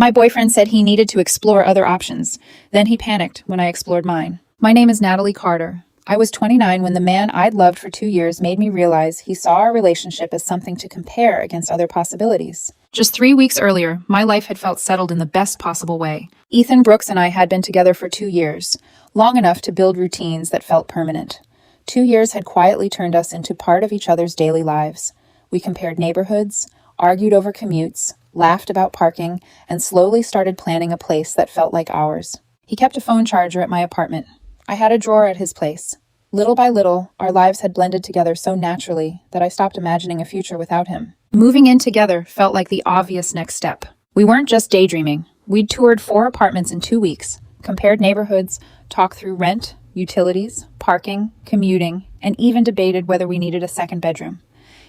My boyfriend said he needed to explore other options. Then he panicked when I explored mine. My name is Natalie Carter. I was 29 when the man I'd loved for 2 years made me realize he saw our relationship as something to compare against other possibilities. Just 3 weeks earlier, my life had felt settled in the best possible way. Ethan Brooks and I had been together for 2 years, long enough to build routines that felt permanent. 2 years had quietly turned us into part of each other's daily lives. We compared neighborhoods, argued over commutes, laughed about parking, and slowly started planning a place that felt like ours. He kept a phone charger at my apartment. I had a drawer at his place. Little by little, our lives had blended together so naturally that I stopped imagining a future without him. Moving in together felt like the obvious next step. We weren't just daydreaming. We'd toured 4 apartments in 2 weeks, compared neighborhoods, talked through rent, utilities, parking, commuting, and even debated whether we needed a second bedroom.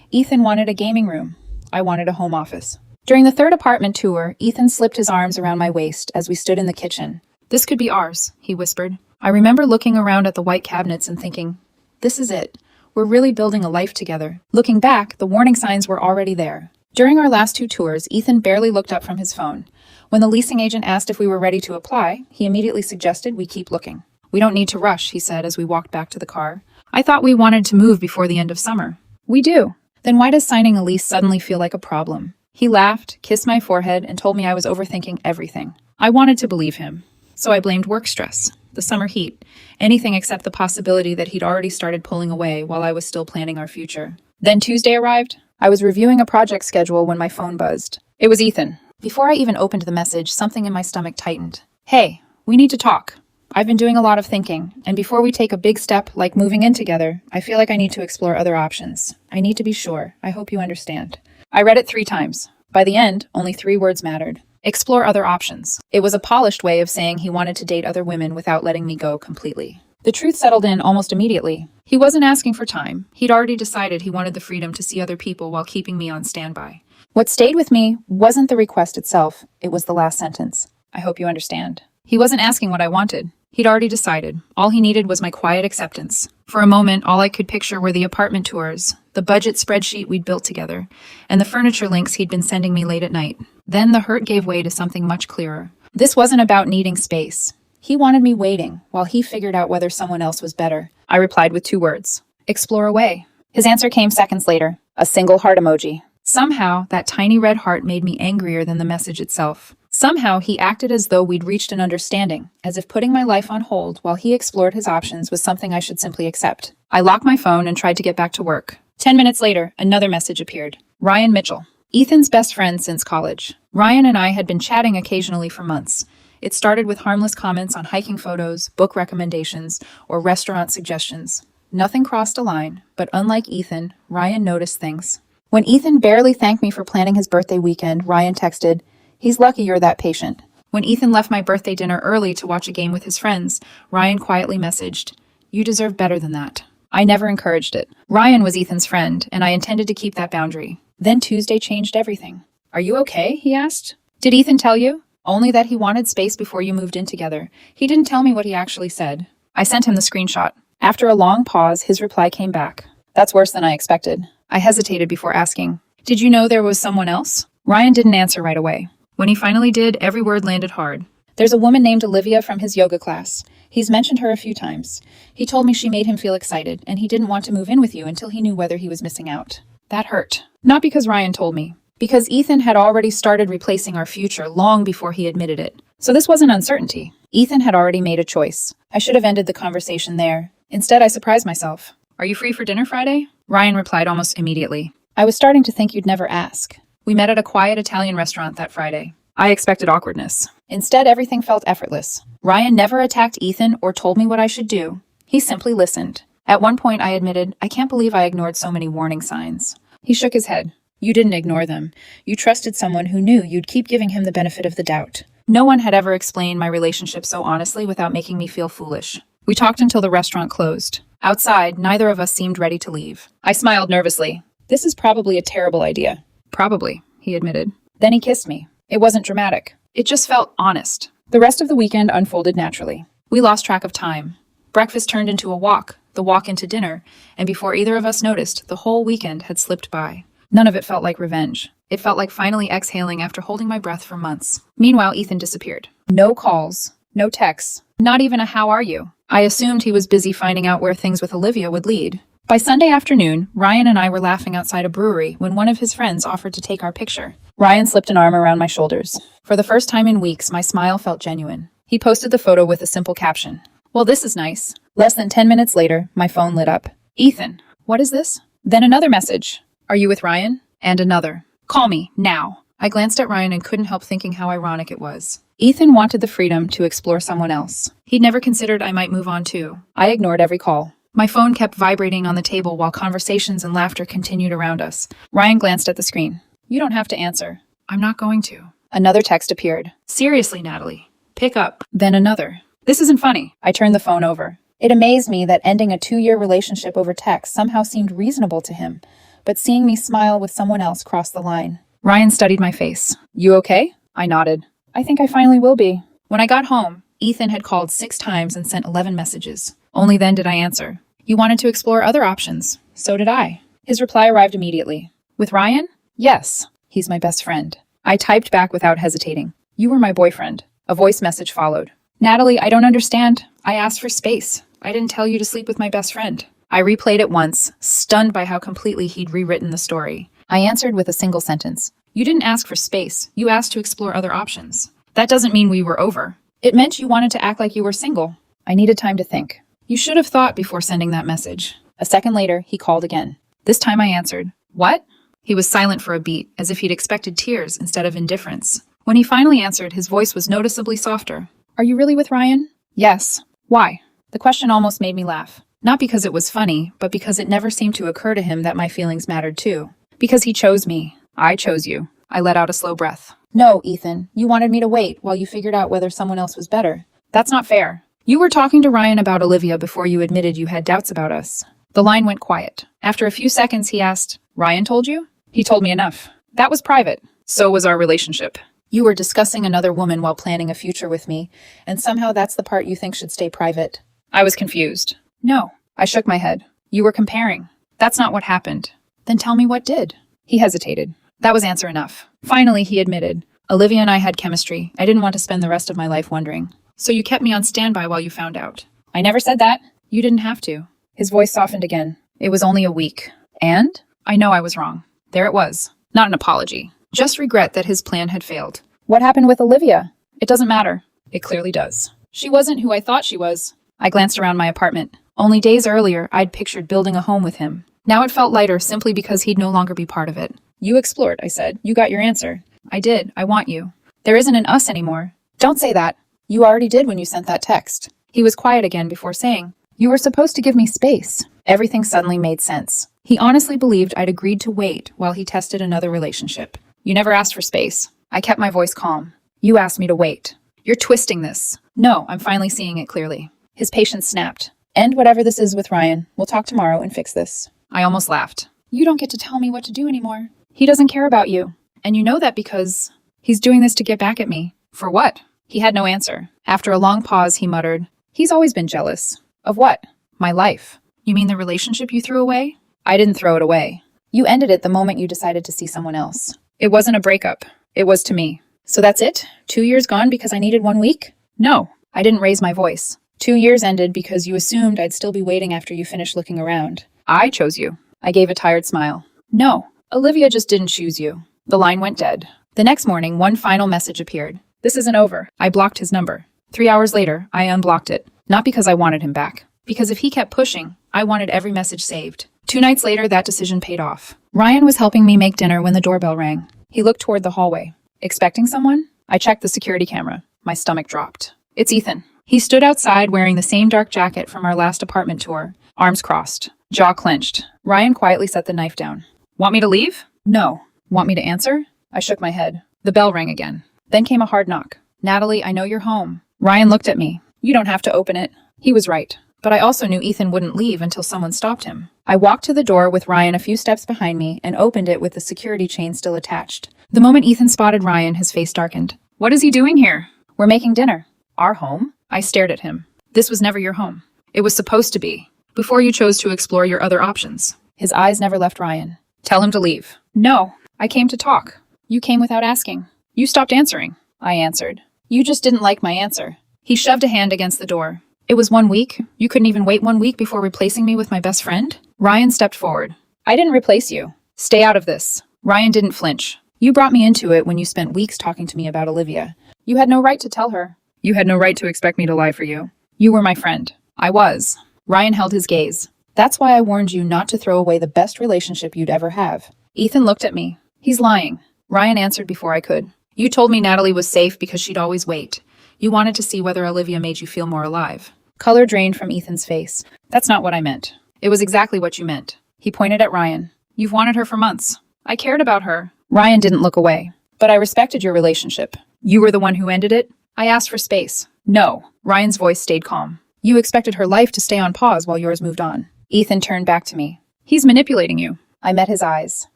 Ethan wanted a gaming room. I wanted a home office. During the 3rd apartment tour, Ethan slipped his arms around my waist as we stood in the kitchen. "This could be ours," he whispered. I remember looking around at the white cabinets and thinking, this is it. We're really building a life together. Looking back, the warning signs were already there. During our last 2 tours, Ethan barely looked up from his phone. When the leasing agent asked if we were ready to apply, he immediately suggested we keep looking. "We don't need to rush," he said as we walked back to the car. "I thought we wanted to move before the end of summer." "We do." "Then why does signing a lease suddenly feel like a problem?" He laughed, kissed my forehead, and told me I was overthinking everything. I wanted to believe him, so I blamed work stress, the summer heat, anything except the possibility that he'd already started pulling away while I was still planning our future. Then Tuesday arrived. I was reviewing a project schedule when my phone buzzed. It was Ethan. Before I even opened the message, something in my stomach tightened. "Hey, we need to talk. I've been doing a lot of thinking, and before we take a big step like moving in together, I feel like I need to explore other options. I need to be sure. I hope you understand." I read it 3 times. By the end, only 3 words mattered. Explore other options. It was a polished way of saying he wanted to date other women without letting me go completely. The truth settled in almost immediately. He wasn't asking for time. He'd already decided he wanted the freedom to see other people while keeping me on standby. What stayed with me wasn't the request itself, it was the last sentence. "I hope you understand." He wasn't asking what I wanted. He'd already decided. All he needed was my quiet acceptance. For a moment, all I could picture were the apartment tours, the budget spreadsheet we'd built together, and the furniture links he'd been sending me late at night. Then the hurt gave way to something much clearer. This wasn't about needing space. He wanted me waiting while he figured out whether someone else was better. I replied with 2 words. "Explore away." His answer came seconds later, a single heart emoji. Somehow, that tiny red heart made me angrier than the message itself. Somehow, he acted as though we'd reached an understanding, as if putting my life on hold while he explored his options was something I should simply accept. I locked my phone and tried to get back to work. 10 minutes later, another message appeared. Ryan Mitchell, Ethan's best friend since college. Ryan and I had been chatting occasionally for months. It started with harmless comments on hiking photos, book recommendations, or restaurant suggestions. Nothing crossed a line, but unlike Ethan, Ryan noticed things. When Ethan barely thanked me for planning his birthday weekend, Ryan texted, "He's lucky you're that patient." When Ethan left my birthday dinner early to watch a game with his friends, Ryan quietly messaged, "You deserve better than that." I never encouraged it. Ryan was Ethan's friend, and I intended to keep that boundary. Then Tuesday changed everything. "Are you okay?" he asked. "Did Ethan tell you?" "Only that he wanted space before you moved in together. He didn't tell me what he actually said." I sent him the screenshot. After a long pause, his reply came back. "That's worse than I expected." I hesitated before asking, "Did you know there was someone else?" Ryan didn't answer right away. When he finally did, every word landed hard. "There's a woman named Olivia from his yoga class. He's mentioned her a few times. He told me she made him feel excited, and he didn't want to move in with you until he knew whether he was missing out." That hurt. Not because Ryan told me, because Ethan had already started replacing our future long before he admitted it. So this wasn't uncertainty. Ethan had already made a choice. I should have ended the conversation there. Instead, I surprised myself. "Are you free for dinner Friday?" Ryan replied almost immediately. "I was starting to think you'd never ask." We met at a quiet Italian restaurant that Friday. I expected awkwardness. Instead, everything felt effortless. Ryan never attacked Ethan or told me what I should do. He simply listened. At one point, I admitted, "I can't believe I ignored so many warning signs." He shook his head. "You didn't ignore them. You trusted someone who knew you'd keep giving him the benefit of the doubt." No one had ever explained my relationship so honestly without making me feel foolish. We talked until the restaurant closed. Outside, neither of us seemed ready to leave. I smiled nervously. "This is probably a terrible idea." "Probably," he admitted. Then he kissed me. It wasn't dramatic. It just felt honest. The rest of the weekend unfolded naturally. We lost track of time. Breakfast turned into a walk, the walk into dinner, and before either of us noticed, the whole weekend had slipped by. None of it felt like revenge. It felt like finally exhaling after holding my breath for months. Meanwhile, Ethan disappeared. No calls, no texts, not even a "how are you?" I assumed he was busy finding out where things with Olivia would lead. By Sunday afternoon, Ryan and I were laughing outside a brewery when one of his friends offered to take our picture. Ryan slipped an arm around my shoulders. For the first time in weeks, my smile felt genuine. He posted the photo with a simple caption. "Well, this is nice." Less than 10 minutes later, my phone lit up. "Ethan, what is this?" Then another message. "Are you with Ryan?" And another. "Call me, now." I glanced at Ryan and couldn't help thinking how ironic it was. Ethan wanted the freedom to explore someone else. He'd never considered I might move on too. I ignored every call. My phone kept vibrating on the table while conversations and laughter continued around us. Ryan glanced at the screen. "You don't have to answer." "I'm not going to." Another text appeared. "Seriously, Natalie. Pick up." Then another. "This isn't funny." I turned the phone over. It amazed me that ending a 2-year relationship over text somehow seemed reasonable to him, but seeing me smile with someone else crossed the line. Ryan studied my face. "You okay?" I nodded. "I think I finally will be." When I got home, Ethan had called 6 times and sent 11 messages. Only then did I answer. "You wanted to explore other options. So did I." His reply arrived immediately. "With Ryan?" "Yes. He's my best friend." I typed back without hesitating. "You were my boyfriend." A voice message followed. "Natalie, I don't understand. I asked for space. I didn't tell you to sleep with my best friend." I replayed it once, stunned by how completely he'd rewritten the story. I answered with a single sentence. "You didn't ask for space. You asked to explore other options. That doesn't mean we were over. It meant you wanted to act like you were single." I needed time to think. "You should have thought before sending that message." A second later, he called again. This time I answered. "What?" He was silent for a beat, as if he'd expected tears instead of indifference. When he finally answered, his voice was noticeably softer. "Are you really with Ryan?" "Yes." "Why?" The question almost made me laugh. Not because it was funny, but because it never seemed to occur to him that my feelings mattered too. "Because he chose me. I chose you." I let out a slow breath. "No, Ethan. You wanted me to wait while you figured out whether someone else was better. That's not fair. You were talking to Ryan about Olivia before you admitted you had doubts about us." The line went quiet. After a few seconds, he asked, "Ryan told you?" "He told me enough. That was private. So was our relationship. You were discussing another woman while planning a future with me, and somehow that's the part you think should stay private." I was confused. "No." I shook my head. "You were comparing. That's not what happened." "Then tell me what did." He hesitated. That was answer enough. Finally, he admitted, "Olivia and I had chemistry. I didn't want to spend the rest of my life wondering. So you kept me on standby while you found out." "I never said that." "You didn't have to." His voice softened again. "It was only a week." "And?" I know I was wrong. There it was. Not an apology. Just regret that his plan had failed. "What happened with Olivia?" "It doesn't matter." "It clearly does. She wasn't who I thought she was." I glanced around my apartment. Only days earlier, I'd pictured building a home with him. Now it felt lighter simply because he'd no longer be part of it. "You explored," I said. "You got your answer." "I did. I want you." "There isn't an us anymore." "Don't say that." "You already did when you sent that text." He was quiet again before saying, "You were supposed to give me space." Everything suddenly made sense. He honestly believed I'd agreed to wait while he tested another relationship. "You never asked for space." I kept my voice calm. "You asked me to wait." "You're twisting this." "No, I'm finally seeing it clearly." His patience snapped. "End whatever this is with Ryan. We'll talk tomorrow and fix this." I almost laughed. "You don't get to tell me what to do anymore. He doesn't care about you. And you know that because he's doing this to get back at me." "For what?" He had no answer. After a long pause, he muttered, "He's always been jealous." "Of what?" "My life." "You mean the relationship you threw away?" "I didn't throw it away. You ended it the moment you decided to see someone else." "It wasn't a breakup. It was to me." "So that's it? 2 years gone because I needed 1 week?" "No." I didn't raise my voice. 2 years ended because you assumed I'd still be waiting after you finished looking around. I chose you. I gave a tired smile. "No, Olivia just didn't choose you." The line went dead. The next morning, one final message appeared. "This isn't over." I blocked his number. 3 hours later, I unblocked it. Not because I wanted him back. Because if he kept pushing, I wanted every message saved. 2 nights later, that decision paid off. Ryan was helping me make dinner when the doorbell rang. He looked toward the hallway. "Expecting someone?" I checked the security camera. My stomach dropped. "It's Ethan." He stood outside wearing the same dark jacket from our last apartment tour, arms crossed, jaw clenched. Ryan quietly set the knife down. "Want me to leave?" "No." "Want me to answer?" I shook my head. The bell rang again. Then came a hard knock. "Natalie, I know you're home." Ryan looked at me. "You don't have to open it." He was right. But I also knew Ethan wouldn't leave until someone stopped him. I walked to the door with Ryan a few steps behind me and opened it with the security chain still attached. The moment Ethan spotted Ryan, his face darkened. "What is he doing here?" "We're making dinner." "Our home?" I stared at him. "This was never your home. It was supposed to be. Before you chose to explore your other options." His eyes never left Ryan. "Tell him to leave." "No, I came to talk." You came without asking. You stopped answering. I answered. You just didn't like my answer. He shoved a hand against the door. It was 1 week. You couldn't even wait 1 week before replacing me with my best friend? Ryan stepped forward. I didn't replace you. Stay out of this. Ryan didn't flinch. You brought me into it when you spent weeks talking to me about Olivia. You had no right to tell her. You had no right to expect me to lie for you. You were my friend. I was. Ryan held his gaze. That's why I warned you not to throw away the best relationship you'd ever have. Ethan looked at me. He's lying. Ryan answered before I could. You told me Natalie was safe because she'd always wait. You wanted to see whether Olivia made you feel more alive. Color drained from Ethan's face. That's not what I meant. It was exactly what you meant. He pointed at Ryan. You've wanted her for months. I cared about her. Ryan didn't look away. But I respected your relationship. You were the one who ended it? I asked for space. No. Ryan's voice stayed calm. You expected her life to stay on pause while yours moved on. Ethan turned back to me. He's manipulating you. I met his eyes.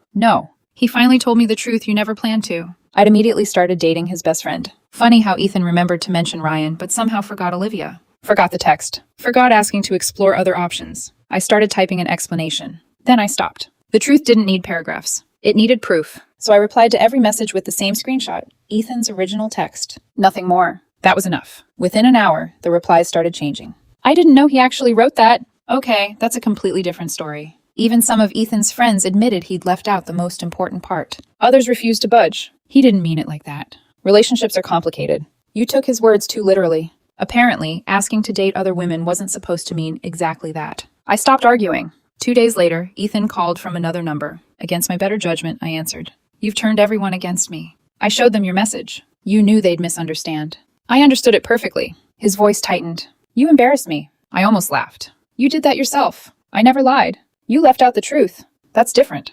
No. He finally told me the truth you never planned to. I'd immediately started dating his best friend. Funny how Ethan remembered to mention Ryan, but somehow forgot Olivia. Forgot the text. Forgot asking to explore other options. I started typing an explanation. Then I stopped. The truth didn't need paragraphs. It needed proof. So I replied to every message with the same screenshot. Ethan's original text. Nothing more. That was enough. Within an hour, the replies started changing. I didn't know he actually wrote that. Okay, that's a completely different story. Even some of Ethan's friends admitted he'd left out the most important part. Others refused to budge. He didn't mean it like that. Relationships are complicated. You took his words too literally. Apparently, asking to date other women wasn't supposed to mean exactly that. I stopped arguing. 2 days later, Ethan called from another number. Against my better judgment, I answered. You've turned everyone against me. I showed them your message. You knew they'd misunderstand. I understood it perfectly. His voice tightened. You embarrassed me. I almost laughed. You did that yourself. I never lied. You left out the truth. That's different.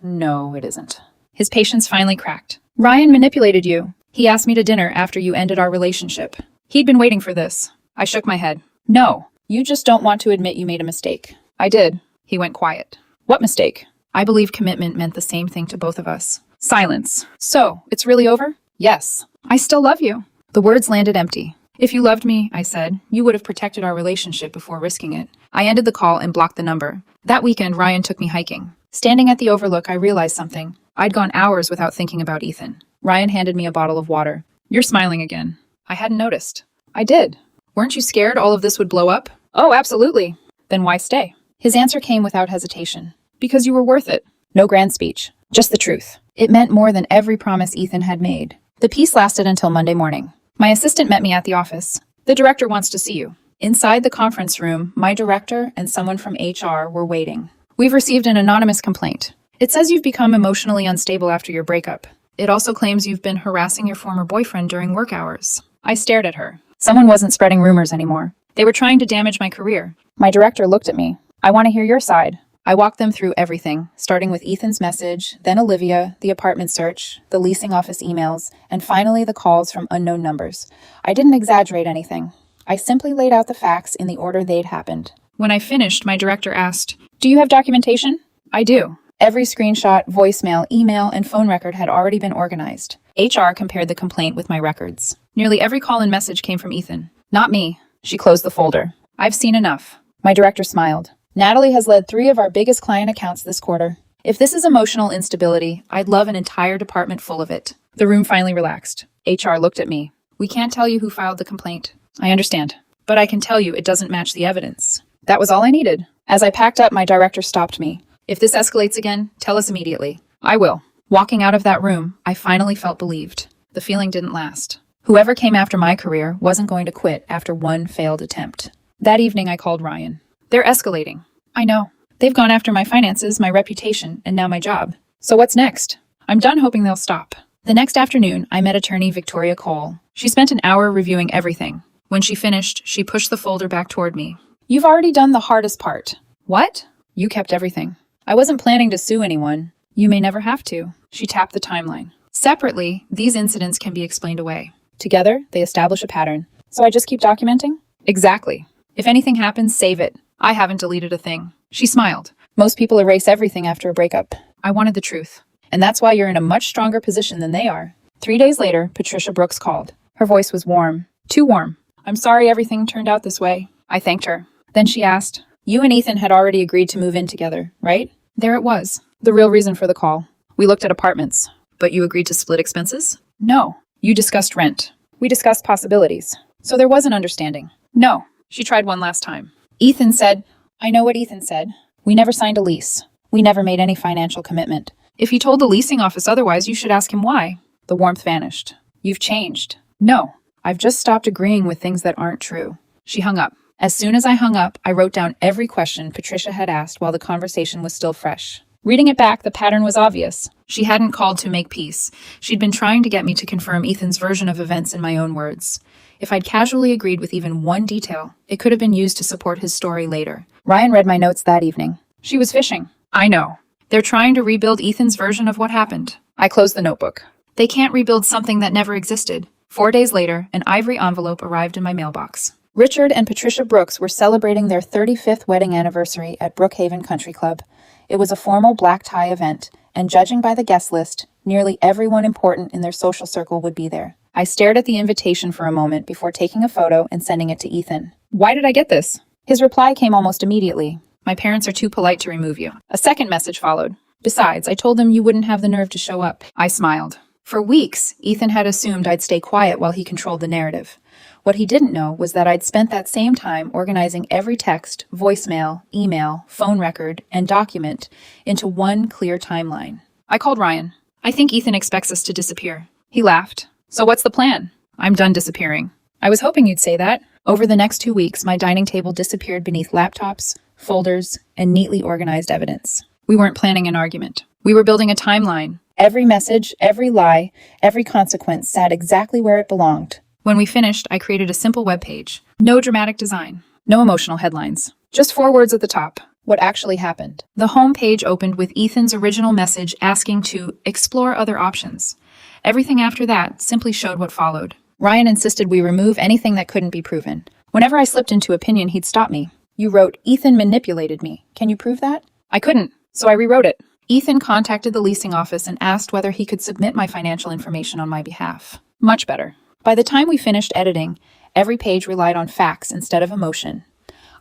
No, it isn't. His patience finally cracked. Ryan manipulated you. He asked me to dinner after you ended our relationship. He'd been waiting for this. I shook my head. No, you just don't want to admit you made a mistake. I did. He went quiet. What mistake? I believe commitment meant the same thing to both of us. Silence. So, it's really over? Yes. I still love you. The words landed empty. If you loved me, I said, you would have protected our relationship before risking it. I ended the call and blocked the number. That weekend, Ryan took me hiking. Standing at the overlook, I realized something. I'd gone hours without thinking about Ethan. Ryan handed me a bottle of water. You're smiling again. I hadn't noticed. I did. Weren't you scared all of this would blow up? Oh, absolutely. Then why stay? His answer came without hesitation. Because you were worth it. No grand speech. Just the truth. It meant more than every promise Ethan had made. The peace lasted until Monday morning. My assistant met me at the office. The director wants to see you. Inside the conference room, my director and someone from HR were waiting. We've received an anonymous complaint. It says you've become emotionally unstable after your breakup. It also claims you've been harassing your former boyfriend during work hours. I stared at her. Someone wasn't spreading rumors anymore. They were trying to damage my career. My director looked at me. I want to hear your side. I walked them through everything, starting with Ethan's message, then Olivia, the apartment search, the leasing office emails, and finally the calls from unknown numbers. I didn't exaggerate anything. I simply laid out the facts in the order they'd happened. When I finished, my director asked, "Do you have documentation?" I do. Every screenshot, voicemail, email, and phone record had already been organized. HR compared the complaint with my records. Nearly every call and message came from Ethan. Not me. She closed the folder. I've seen enough. My director smiled. Natalie has led 3 of our biggest client accounts this quarter. If this is emotional instability, I'd love an entire department full of it. The room finally relaxed. HR looked at me. We can't tell you who filed the complaint. I understand. But I can tell you it doesn't match the evidence. That was all I needed. As I packed up, my director stopped me. If this escalates again, tell us immediately. I will. Walking out of that room, I finally felt believed. The feeling didn't last. Whoever came after my career wasn't going to quit after one failed attempt. That evening, I called Ryan. They're escalating. I know. They've gone after my finances, my reputation, and now my job. So what's next? I'm done hoping they'll stop. The next afternoon, I met attorney Victoria Cole. She spent an hour reviewing everything. When she finished, she pushed the folder back toward me. You've already done the hardest part. What? You kept everything. I wasn't planning to sue anyone. You may never have to. She tapped the timeline. Separately, these incidents can be explained away. Together, they establish a pattern. So I just keep documenting? Exactly. If anything happens, save it. I haven't deleted a thing. She smiled. Most people erase everything after a breakup. I wanted the truth. And that's why you're in a much stronger position than they are. 3 days later, Patricia Brooks called. Her voice was warm. Too warm. I'm sorry everything turned out this way. I thanked her. Then she asked, you and Ethan had already agreed to move in together, right? There it was. The real reason for the call. We looked at apartments. But you agreed to split expenses? No. You discussed rent. We discussed possibilities. So there was an understanding. No. She tried one last time. Ethan said, I know what Ethan said. We never signed a lease. We never made any financial commitment. If he told the leasing office otherwise, you should ask him why. The warmth vanished. You've changed. No. I've just stopped agreeing with things that aren't true. She hung up. As soon as I hung up, I wrote down every question Patricia had asked while the conversation was still fresh. Reading it back, the pattern was obvious. She hadn't called to make peace. She'd been trying to get me to confirm Ethan's version of events in my own words. If I'd casually agreed with even one detail, it could have been used to support his story later. Ryan read my notes that evening. She was fishing. I know. They're trying to rebuild Ethan's version of what happened. I closed the notebook. They can't rebuild something that never existed. 4 days later, an ivory envelope arrived in my mailbox. Richard and Patricia Brooks were celebrating their 35th wedding anniversary at Brookhaven Country Club. It was a formal black tie event, and judging by the guest list, nearly everyone important in their social circle would be there. I stared at the invitation for a moment before taking a photo and sending it to Ethan. Why did I get this? His reply came almost immediately. My parents are too polite to remove you. A second message followed. Besides, I told them you wouldn't have the nerve to show up. I smiled. For weeks, Ethan had assumed I'd stay quiet while he controlled the narrative. What he didn't know was that I'd spent that same time organizing every text, voicemail, email, phone record, and document into one clear timeline. I called Ryan. I think Ethan expects us to disappear. He laughed. So what's the plan? I'm done disappearing. I was hoping you'd say that. Over the next 2 weeks, my dining table disappeared beneath laptops, folders, and neatly organized evidence. We weren't planning an argument. We were building a timeline. Every message, every lie, every consequence sat exactly where it belonged. When we finished, I created a simple web page. No dramatic design. No emotional headlines. Just 4 words at the top. What actually happened. The home page opened with Ethan's original message asking to explore other options. Everything after that simply showed what followed. Ryan insisted we remove anything that couldn't be proven. Whenever I slipped into opinion, he'd stop me. You wrote, Ethan manipulated me. Can you prove that? I couldn't, so I rewrote it. Ethan contacted the leasing office and asked whether he could submit my financial information on my behalf. Much better. By the time we finished editing, every page relied on facts instead of emotion.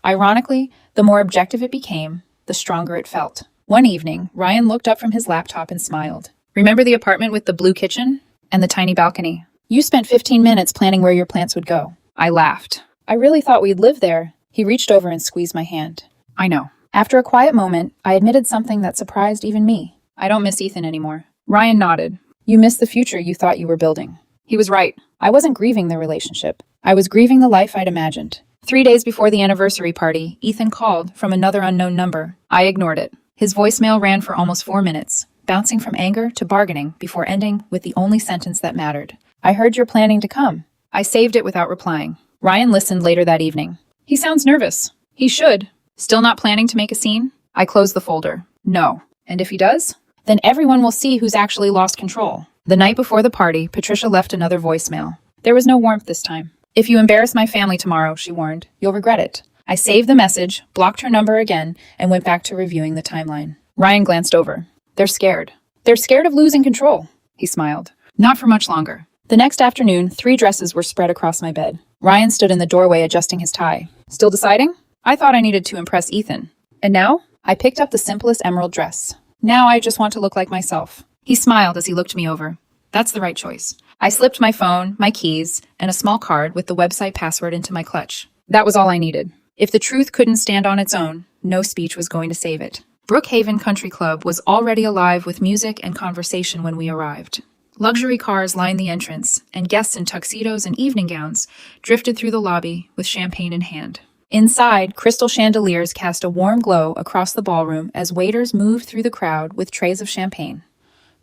Ironically, the more objective it became, the stronger it felt. One evening, Ryan looked up from his laptop and smiled. Remember the apartment with the blue kitchen and the tiny balcony? You spent 15 minutes planning where your plants would go. I laughed. I really thought we'd live there. He reached over and squeezed my hand. I know. After a quiet moment, I admitted something that surprised even me. I don't miss Ethan anymore. Ryan nodded. You miss the future you thought you were building. He was right. I wasn't grieving the relationship. I was grieving the life I'd imagined. 3 days before the anniversary party, Ethan called from another unknown number. I ignored it. His voicemail ran for almost 4 minutes, bouncing from anger to bargaining before ending with the only sentence that mattered. I heard you're planning to come. I saved it without replying. Ryan listened later that evening. He sounds nervous. He should. Still not planning to make a scene? I closed the folder. No. And if he does? Then everyone will see who's actually lost control. The night before the party, Patricia left another voicemail. There was no warmth this time. If you embarrass my family tomorrow, she warned, you'll regret it. I saved the message, blocked her number again, and went back to reviewing the timeline. Ryan glanced over. They're scared. They're scared of losing control. He smiled. Not for much longer. The next afternoon, 3 dresses were spread across my bed. Ryan stood in the doorway adjusting his tie. Still deciding? I thought I needed to impress Ethan. And now? I picked up the simplest emerald dress. Now I just want to look like myself. He smiled as he looked me over. That's the right choice. I slipped my phone, my keys, and a small card with the website password into my clutch. That was all I needed. If the truth couldn't stand on its own, no speech was going to save it. Brookhaven Country Club was already alive with music and conversation when we arrived. Luxury cars lined the entrance, and guests in tuxedos and evening gowns drifted through the lobby with champagne in hand. Inside, crystal chandeliers cast a warm glow across the ballroom as waiters moved through the crowd with trays of champagne.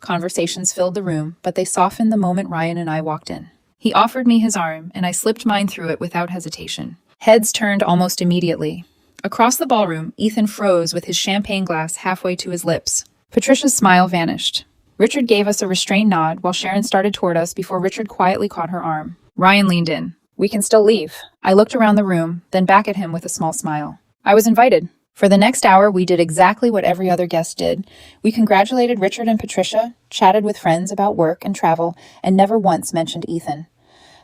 Conversations filled the room, but they softened the moment Ryan and I walked in. He offered me his arm, and I slipped mine through it without hesitation. Heads turned almost immediately. Across the ballroom, Ethan froze with his champagne glass halfway to his lips. Patricia's smile vanished. Richard gave us a restrained nod while Sharon started toward us before Richard quietly caught her arm. Ryan leaned in. We can still leave. I looked around the room, then back at him with a small smile. I was invited. For the next hour, we did exactly what every other guest did. We congratulated Richard and Patricia, chatted with friends about work and travel, and never once mentioned Ethan.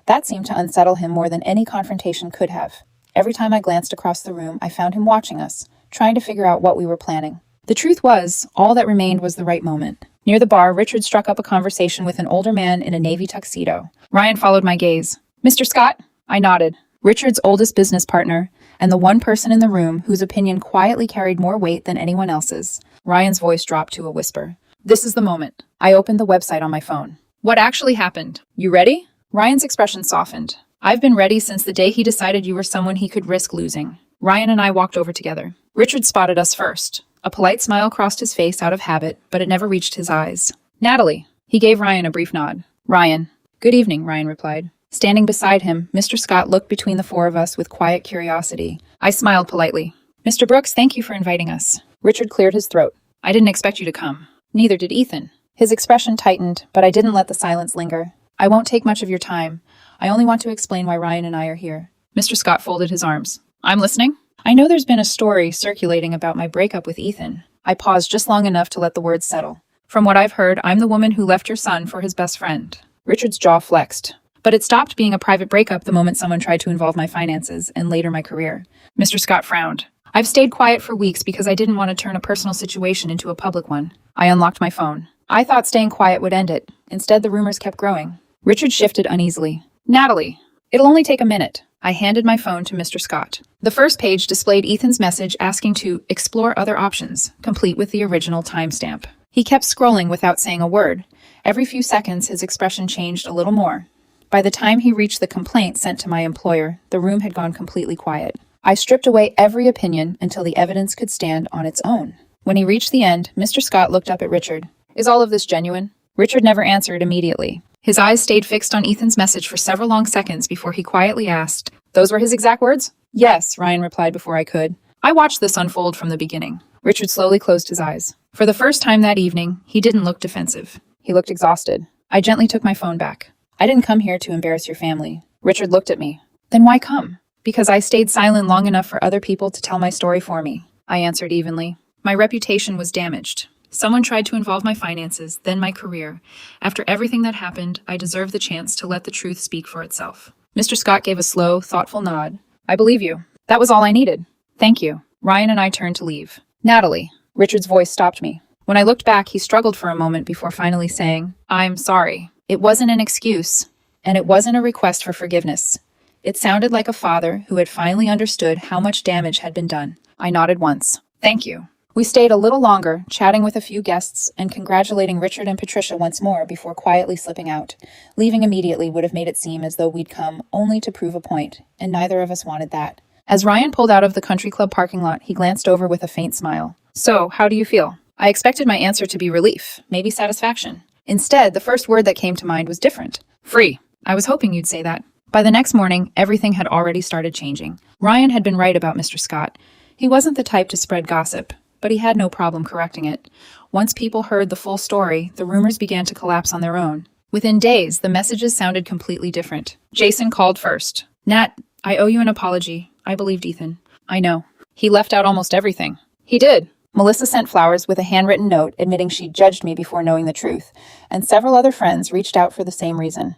That seemed to unsettle him more than any confrontation could have. Every time I glanced across the room, I found him watching us, trying to figure out what we were planning. The truth was, all that remained was the right moment. Near the bar, Richard struck up a conversation with an older man in a navy tuxedo. Ryan followed my gaze. Mr. Scott? I nodded. Richard's oldest business partner, and the one person in the room whose opinion quietly carried more weight than anyone else's. Ryan's voice dropped to a whisper. This is the moment. I opened the website on my phone. What actually happened? You ready? Ryan's expression softened. I've been ready since the day he decided you were someone he could risk losing. Ryan and I walked over together. Richard spotted us first. A polite smile crossed his face out of habit, but it never reached his eyes. Natalie. He gave Ryan a brief nod. Ryan. Good evening, Ryan replied. Standing beside him, Mr. Scott looked between the four of us with quiet curiosity. I smiled politely. Mr. Brooks, thank you for inviting us. Richard cleared his throat. I didn't expect you to come. Neither did Ethan. His expression tightened, but I didn't let the silence linger. I won't take much of your time. I only want to explain why Ryan and I are here. Mr. Scott folded his arms. I'm listening. I know there's been a story circulating about my breakup with Ethan. I paused just long enough to let the words settle. From what I've heard, I'm the woman who left your son for his best friend. Richard's jaw flexed. But it stopped being a private breakup the moment someone tried to involve my finances and later my career. Mr. Scott frowned. I've stayed quiet for weeks because I didn't want to turn a personal situation into a public one. I unlocked my phone. I thought staying quiet would end it. Instead, the rumors kept growing. Richard shifted uneasily. Natalie, it'll only take a minute. I handed my phone to Mr. Scott. The first page displayed Ethan's message asking to explore other options, complete with the original timestamp. He kept scrolling without saying a word. Every few seconds, his expression changed a little more. By the time he reached the complaint sent to my employer, the room had gone completely quiet. I stripped away every opinion until the evidence could stand on its own. When he reached the end, Mr. Scott looked up at Richard. Is all of this genuine? Richard never answered immediately. His eyes stayed fixed on Ethan's message for several long seconds before he quietly asked, Those were his exact words? Yes, Ryan replied before I could. I watched this unfold from the beginning. Richard slowly closed his eyes. For the first time that evening, he didn't look defensive. He looked exhausted. I gently took my phone back. I didn't come here to embarrass your family. Richard looked at me. Then why come? Because I stayed silent long enough for other people to tell my story for me. I answered evenly. My reputation was damaged. Someone tried to involve my finances, then my career. After everything that happened, I deserve the chance to let the truth speak for itself. Mr. Scott gave a slow, thoughtful nod. I believe you. That was all I needed. Thank you. Ryan and I turned to leave. Natalie. Richard's voice stopped me. When I looked back, he struggled for a moment before finally saying, I'm sorry. It wasn't an excuse, and it wasn't a request for forgiveness. It sounded like a father who had finally understood how much damage had been done. I nodded once. Thank you. We stayed a little longer, chatting with a few guests and congratulating Richard and Patricia once more before quietly slipping out. Leaving immediately would have made it seem as though we'd come only to prove a point, and neither of us wanted that. As Ryan pulled out of the country club parking lot, he glanced over with a faint smile. So, how do you feel? I expected my answer to be relief, maybe satisfaction. Instead, the first word that came to mind was different. Free. I was hoping you'd say that. By the next morning, everything had already started changing. Ryan had been right about Mr. Scott. He wasn't the type to spread gossip, but he had no problem correcting it. Once people heard the full story, the rumors began to collapse on their own. Within days, the messages sounded completely different. Jason called first. Nat, I owe you an apology. I believed Ethan. I know. He left out almost everything. He did. Melissa sent flowers with a handwritten note admitting she'd judged me before knowing the truth, and several other friends reached out for the same reason.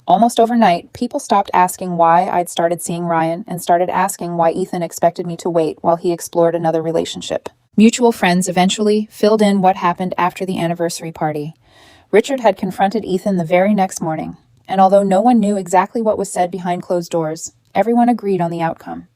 Almost overnight, people stopped asking why I'd started seeing Ryan and started asking why Ethan expected me to wait while he explored another relationship. Mutual friends eventually filled in what happened after the anniversary party. Richard had confronted Ethan the very next morning, and although no one knew exactly what was said behind closed doors, everyone agreed on the outcome.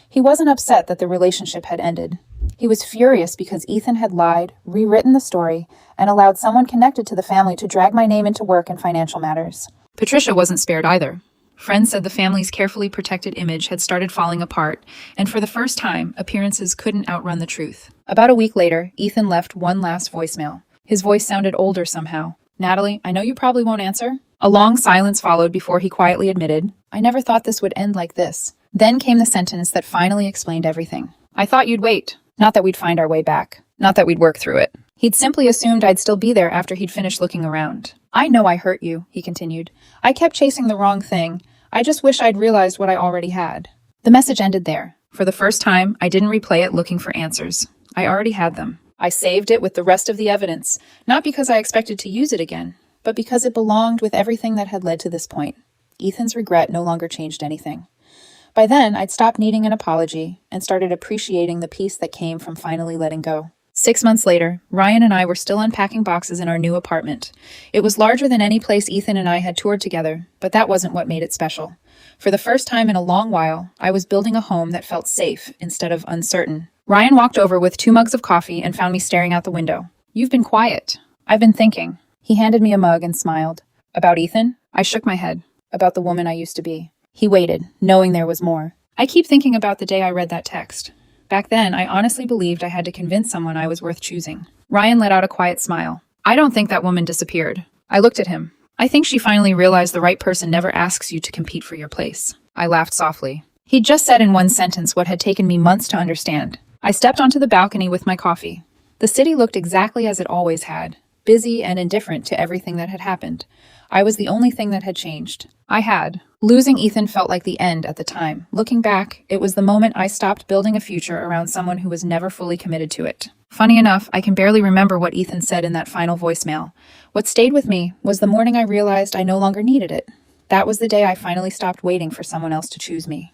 He wasn't upset that the relationship had ended. He was furious because Ethan had lied, rewritten the story, and allowed someone connected to the family to drag my name into work and financial matters. Patricia wasn't spared either. Friends said the family's carefully protected image had started falling apart, and for the first time, appearances couldn't outrun the truth. About a week later, Ethan left one last voicemail. His voice sounded older somehow. Natalie, I know you probably won't answer. A long silence followed before he quietly admitted, I never thought this would end like this. Then came the sentence that finally explained everything. I thought you'd wait. Not that we'd find our way back. Not that we'd work through it. He'd simply assumed I'd still be there after he'd finished looking around. I know I hurt you, he continued. I kept chasing the wrong thing. I just wish I'd realized what I already had. The message ended there. For the first time, I didn't replay it looking for answers. I already had them. I saved it with the rest of the evidence, not because I expected to use it again, but because it belonged with everything that had led to this point. Ethan's regret no longer changed anything. By then, I'd stopped needing an apology and started appreciating the peace that came from finally letting go. 6 months later, Ryan and I were still unpacking boxes in our new apartment. It was larger than any place Ethan and I had toured together, but that wasn't what made it special. For the first time in a long while, I was building a home that felt safe instead of uncertain. Ryan walked over with 2 mugs of coffee and found me staring out the window. "You've been quiet." "I've been thinking." He handed me a mug and smiled. "About Ethan?" I shook my head. "About the woman I used to be." He waited, knowing there was more. "I keep thinking about the day I read that text. Back then, I honestly believed I had to convince someone I was worth choosing." Ryan let out a quiet smile. "I don't think that woman disappeared." I looked at him. "I think she finally realized the right person never asks you to compete for your place." I laughed softly. He'd just said in one sentence what had taken me months to understand. I stepped onto the balcony with my coffee. The city looked exactly as it always had, busy and indifferent to everything that had happened. I was the only thing that had changed. I had. Losing Ethan felt like the end at the time. Looking back, it was the moment I stopped building a future around someone who was never fully committed to it. Funny enough, I can barely remember what Ethan said in that final voicemail. What stayed with me was the morning I realized I no longer needed it. That was the day I finally stopped waiting for someone else to choose me.